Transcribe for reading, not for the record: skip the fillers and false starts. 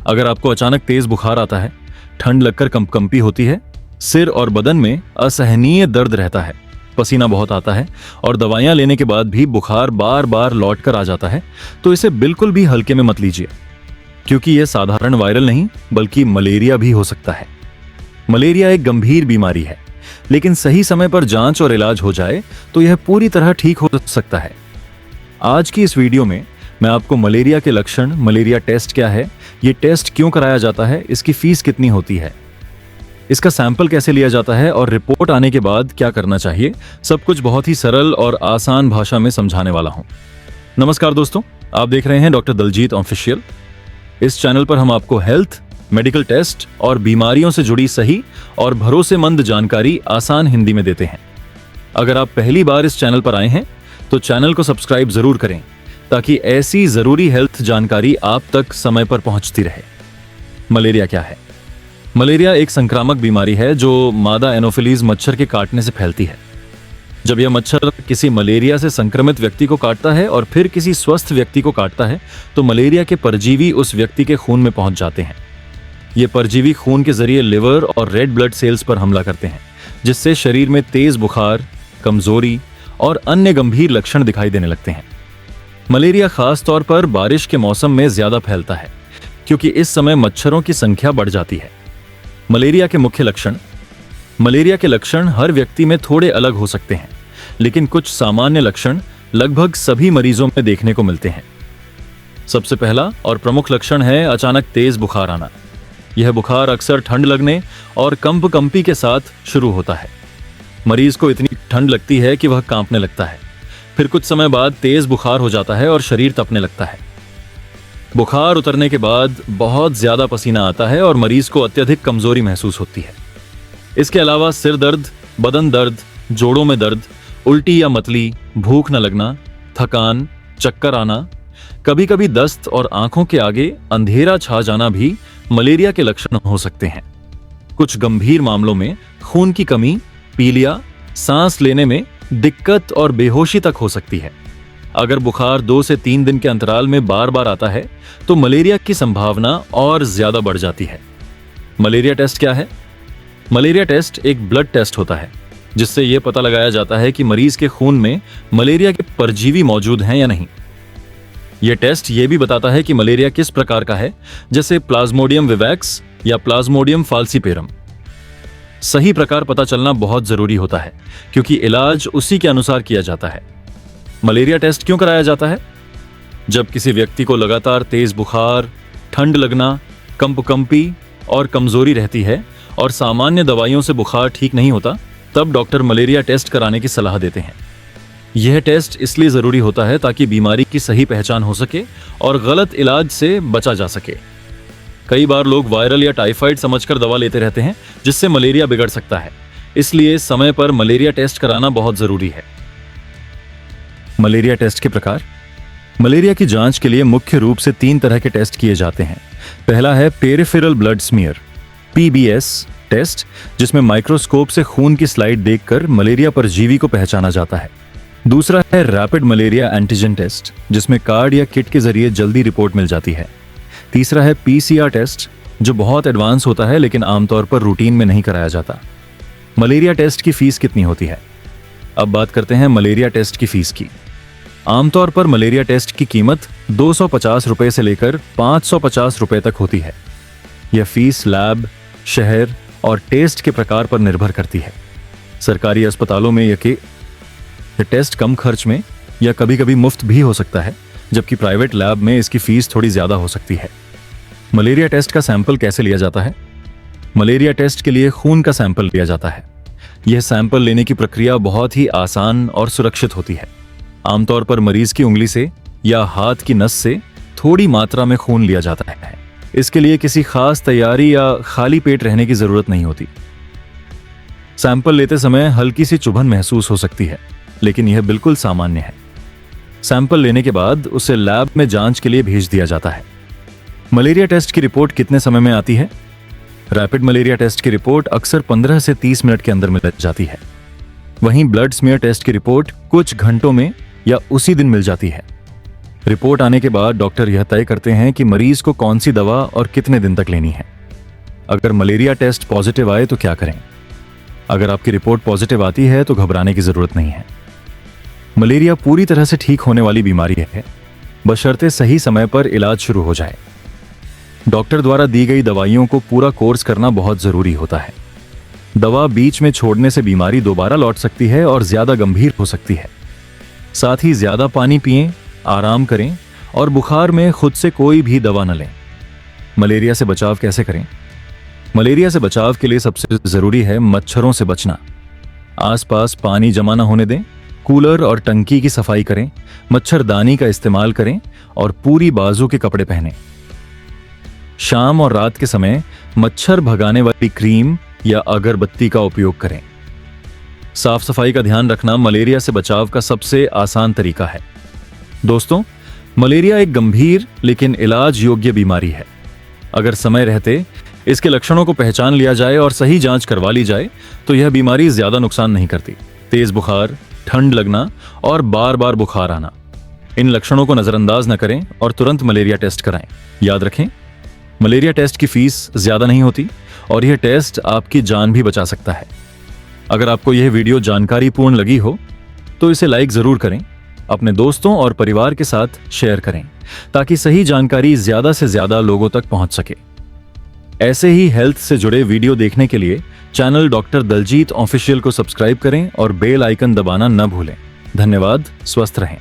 अगर आपको अचानक तेज बुखार आता है, ठंड लगकर कंपकंपी होती है, सिर और बदन में असहनीय दर्द रहता है, पसीना बहुत आता है और दवाइयां लेने के बाद भी बुखार बार बार लौट कर आ जाता है, तो इसे बिल्कुल भी हल्के में मत लीजिए, क्योंकि यह साधारण वायरल नहीं बल्कि मलेरिया भी हो सकता है। मलेरिया एक गंभीर बीमारी है, लेकिन सही समय पर जांच और इलाज हो जाए तो यह पूरी तरह ठीक हो सकता है। आज की इस वीडियो में मैं आपको मलेरिया के लक्षण, मलेरिया टेस्ट क्या है, ये टेस्ट क्यों कराया जाता है, इसकी फीस कितनी होती है, इसका सैंपल कैसे लिया जाता है और रिपोर्ट आने के बाद क्या करना चाहिए, सब कुछ बहुत ही सरल और आसान भाषा में समझाने वाला हूं। नमस्कार दोस्तों, आप देख रहे हैं डॉक्टर दलजीत ऑफिशियल। इस चैनल पर हम आपको हेल्थ, मेडिकल टेस्ट और बीमारियों से जुड़ी सही और भरोसेमंद जानकारी आसान हिंदी में देते हैं। अगर आप पहली बार इस चैनल पर आए हैं तो चैनल को सब्सक्राइब जरूर करें, ताकि ऐसी जरूरी हेल्थ जानकारी आप तक समय पर पहुंचती रहे। मलेरिया क्या है? मलेरिया एक संक्रामक बीमारी है जो मादा एनोफिलीज मच्छर के काटने से फैलती है। जब यह मच्छर किसी मलेरिया से संक्रमित व्यक्ति को काटता है और फिर किसी स्वस्थ व्यक्ति को काटता है, तो मलेरिया के परजीवी उस व्यक्ति के खून में पहुंच जाते हैं। ये परजीवी खून के जरिए लिवर और रेड ब्लड सेल्स पर हमला करते हैं, जिससे शरीर में तेज बुखार, कमजोरी और अन्य गंभीर लक्षण दिखाई देने लगते हैं। मलेरिया खास तौर पर बारिश के मौसम में ज्यादा फैलता है, क्योंकि इस समय मच्छरों की संख्या बढ़ जाती है। मलेरिया के मुख्य लक्षण। मलेरिया के लक्षण हर व्यक्ति में थोड़े अलग हो सकते हैं, लेकिन कुछ सामान्य लक्षण लगभग सभी मरीजों में देखने को मिलते हैं। सबसे पहला और प्रमुख लक्षण है अचानक तेज बुखार आना। यह बुखार अक्सर ठंड लगने और कंपकंपी के साथ शुरू होता है। मरीज को इतनी ठंड लगती है कि वह कांपने लगता है। फिर कुछ समय बाद तेज बुखार हो जाता है और शरीर तपने लगता है। बुखार उतरने के बाद बहुत ज्यादा पसीना आता है और मरीज को अत्यधिक कमजोरी महसूस होती है। इसके अलावा सिर दर्द, बदन दर्द, जोड़ों में दर्द, उल्टी या मतली, भूख न लगना, थकान, चक्कर आना, कभी कभी दस्त और आंखों के आगे अंधेरा छा जाना भी मलेरिया के लक्षण हो सकते हैं। कुछ गंभीर मामलों में खून की कमी, पीलिया, सांस लेने में दिक्कत और बेहोशी तक हो सकती है। अगर बुखार 2 से 3 दिन के अंतराल में बार बार आता है तो मलेरिया की संभावना और ज्यादा बढ़ जाती है। मलेरिया टेस्ट क्या है? मलेरिया टेस्ट एक ब्लड टेस्ट होता है, जिससे यह पता लगाया जाता है कि मरीज के खून में मलेरिया के परजीवी मौजूद हैं या नहीं। यह टेस्ट यह भी बताता है कि मलेरिया किस प्रकार का है, जैसे प्लाज्मोडियम विवैक्स या प्लाज्मोडियम फाल्सीपेरम। सही प्रकार पता चलना बहुत जरूरी होता है, क्योंकि इलाज उसी के अनुसार किया जाता है। मलेरिया टेस्ट क्यों कराया जाता है? जब किसी व्यक्ति को लगातार तेज बुखार, ठंड लगना, कंपकंपी और कमजोरी रहती है और सामान्य दवाइयों से बुखार ठीक नहीं होता, तब डॉक्टर मलेरिया टेस्ट कराने की सलाह देते हैं। यह टेस्ट इसलिए जरूरी होता है ताकि बीमारी की सही पहचान हो सके और गलत इलाज से बचा जा सके। कई बार लोग वायरल या टाइफाइड समझकर दवा लेते रहते हैं, जिससे मलेरिया बिगड़ सकता है। इसलिए समय पर मलेरिया टेस्ट कराना बहुत जरूरी है। मलेरिया टेस्ट के प्रकार। मलेरिया की जांच के लिए मुख्य रूप से 3 तरह के टेस्ट किए जाते हैं। पहला है peripheral blood smear, PBS test, जिसमें माइक्रोस्कोप से खून की स्लाइड देखकर मलेरिया परजीवी को पहचाना जाता है। दूसरा है रैपिड मलेरिया एंटीजन टेस्ट, जिसमें कार्ड या किट के जरिए जल्दी रिपोर्ट मिल जाती है। तीसरा है PCR टेस्ट, जो बहुत एडवांस होता है लेकिन आमतौर पर रूटीन में नहीं कराया जाता। मलेरिया टेस्ट की फीस कितनी होती है? अब बात करते हैं मलेरिया टेस्ट की फीस की। आमतौर पर मलेरिया टेस्ट की कीमत 250 रुपए से लेकर 550 रुपए तक होती है। यह फीस लैब, शहर और टेस्ट के प्रकार पर निर्भर करती है। सरकारी अस्पतालों में यह टेस्ट कम खर्च में या कभी कभी मुफ्त भी हो सकता है, जबकि प्राइवेट लैब में इसकी फीस थोड़ी ज्यादा हो सकती है। मलेरिया टेस्ट का सैंपल कैसे लिया जाता है? मलेरिया टेस्ट के लिए खून का सैंपल लिया जाता है। यह सैंपल लेने की प्रक्रिया बहुत ही आसान और सुरक्षित होती है। आमतौर पर मरीज की उंगली से या हाथ की नस से थोड़ी मात्रा में खून लिया जाता है। इसके लिए किसी खास तैयारी या खाली पेट रहने की जरूरत नहीं होती। सैंपल लेते समय हल्की सी चुभन महसूस हो सकती है, लेकिन यह बिल्कुल सामान्य है। सैंपल लेने के बाद उसे लैब में जांच के लिए भेज दिया जाता है। मलेरिया टेस्ट की रिपोर्ट कितने समय में आती है? रैपिड मलेरिया टेस्ट की रिपोर्ट अक्सर 15 से 30 मिनट के अंदर मिल जाती है। वहीं ब्लड स्मीयर टेस्ट की रिपोर्ट कुछ घंटों में या उसी दिन मिल जाती है। रिपोर्ट आने के बाद डॉक्टर यह तय करते हैं कि मरीज को कौन सी दवा और कितने दिन तक लेनी है। अगर मलेरिया टेस्ट पॉजिटिव आए तो क्या करें? अगर आपकी रिपोर्ट पॉजिटिव आती है तो घबराने की जरूरत नहीं है। मलेरिया पूरी तरह से ठीक होने वाली बीमारी है, बशर्ते सही समय पर इलाज शुरू हो जाए। डॉक्टर द्वारा दी गई दवाइयों को पूरा कोर्स करना बहुत जरूरी होता है। दवा बीच में छोड़ने से बीमारी दोबारा लौट सकती है और ज्यादा गंभीर हो सकती है। साथ ही ज्यादा पानी पिएं, आराम करें और बुखार में खुद से कोई भी दवा न लें। मलेरिया से बचाव कैसे करें? मलेरिया से बचाव के लिए सबसे जरूरी है मच्छरों से बचना। आसपास पानी जमा न होने दें, कूलर और टंकी की सफाई करें, मच्छरदानी का इस्तेमाल करें और पूरी बाजू के कपड़े पहनें। शाम और रात के समय मच्छर भगाने वाली क्रीम या अगरबत्ती का उपयोग करें। साफ सफाई का ध्यान रखना मलेरिया से बचाव का सबसे आसान तरीका है। दोस्तों, मलेरिया एक गंभीर लेकिन इलाज योग्य बीमारी है। अगर समय रहते इसके लक्षणों को पहचान लिया जाए और सही जांच करवा ली जाए तो यह बीमारी ज्यादा नुकसान नहीं करती। तेज बुखार, ठंड लगना और बार बार बुखार आना, इन लक्षणों को नजरअंदाज न करें और तुरंत मलेरिया टेस्ट कराएं। याद रखें, मलेरिया टेस्ट की फीस ज्यादा नहीं होती और यह टेस्ट आपकी जान भी बचा सकता है। अगर आपको यह वीडियो जानकारीपूर्ण लगी हो तो इसे लाइक जरूर करें, अपने दोस्तों और परिवार के साथ शेयर करें ताकि सही जानकारी ज्यादा से ज्यादा लोगों तक पहुंच सके। ऐसे ही हेल्थ से जुड़े वीडियो देखने के लिए चैनल डॉक्टर दलजीत ऑफिशियल को सब्सक्राइब करें और बेल आइकन दबाना न भूलें। धन्यवाद। स्वस्थ रहें।